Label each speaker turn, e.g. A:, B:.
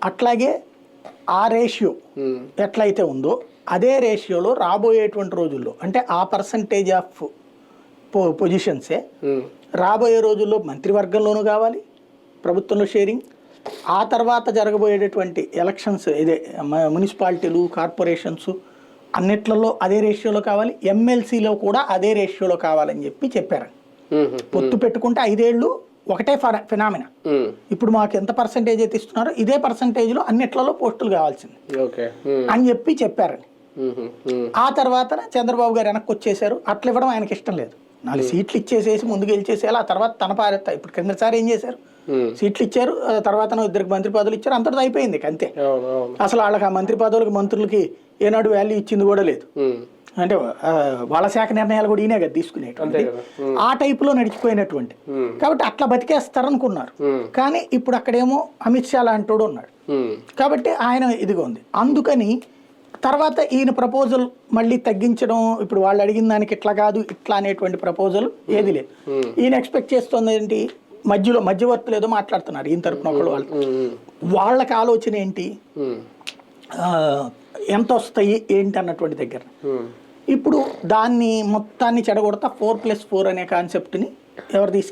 A: అట్లాగే ఆ రేషియో ఎట్లయితే ఉందో అదే రేషియోలో రాబోయేటువంటి రోజుల్లో అంటే ఆ పర్సంటేజ్ ఆఫ్ పొజిషన్సే రాబోయే రోజుల్లో మంత్రివర్గంలోనూ కావాలి, ప్రభుత్వంలో షేరింగ్. ఆ తర్వాత జరగబోయేటటువంటి ఎలక్షన్స్ ఇదే మున్సిపాలిటీలు, కార్పొరేషన్స్ అన్నిట్లలో అదే రేషియోలో కావాలి, ఎమ్మెల్సీలో కూడా అదే రేషియోలో కావాలని చెప్పారు. పొత్తు పెట్టుకుంటే 5 ఏళ్ళు ఒకటే ఫినామినా. ఇప్పుడు మాకు ఎంత పర్సంటేజ్ అయితే ఇస్తున్నారో ఇదే పర్సంటేజ్లో అన్నిట్లలో పోస్టులు కావాల్సింది అని చెప్పారని. ఆ తర్వాత చంద్రబాబు గారు వెనక్కి వచ్చేసారు. అట్లా ఇవ్వడం ఆయనకి ఇష్టం లేదు. 4 సీట్లు ఇచ్చేసేసి ముందుకు గెలిచేసేయాలి. ఆ తర్వాత తన పారెత్తా. ఇప్పుడు కిందసారి ఏం చేశారు, సీట్లు ఇచ్చారు, తర్వాత 2 మంత్రి పదవులు ఇచ్చారు, అంతటితో అయిపోయింది అంతే. అసలు వాళ్ళకి ఆ మంత్రి పదవులకి మంత్రులకి ఏనాడు వాల్యూ ఇచ్చింది కూడా లేదు. అంటే వాళ్ళ శాఖ నిర్ణయాలు కూడా ఈయనే కదా తీసుకునేటువంటి. ఆ టైపులో నడిచిపోయినటువంటి. కాబట్టి అట్లా బతికేస్తారనుకున్నారు. కానీ ఇప్పుడు అక్కడేమో అమిత్ షా లాంటోడు ఉన్నాడు కాబట్టి ఆయన ఇదిగా ఉంది. అందుకని తర్వాత ఈయన ప్రపోజల్ మళ్ళీ తగ్గించడం, ఇప్పుడు వాళ్ళు అడిగిన దానికి ఇట్లా కాదు ఇట్లా అనేటువంటి ప్రపోజల్ ఏది లేదు. ఈయన ఎక్స్పెక్ట్ చేస్తుంది ఏంటి, మధ్యవర్తులు ఏదో మాట్లాడుతున్నారు ఈయన తరపున ఒకళ్ళు వాళ్ళకి ఆలోచన ఏంటి, ఎంత వస్తాయి ఏంటి అన్నటువంటి దగ్గర. ఇప్పుడు దాన్ని మొత్తాన్ని చెడగొడతా 4+4 అనే కాన్సెప్ట్ని ఎవరు తీసుకు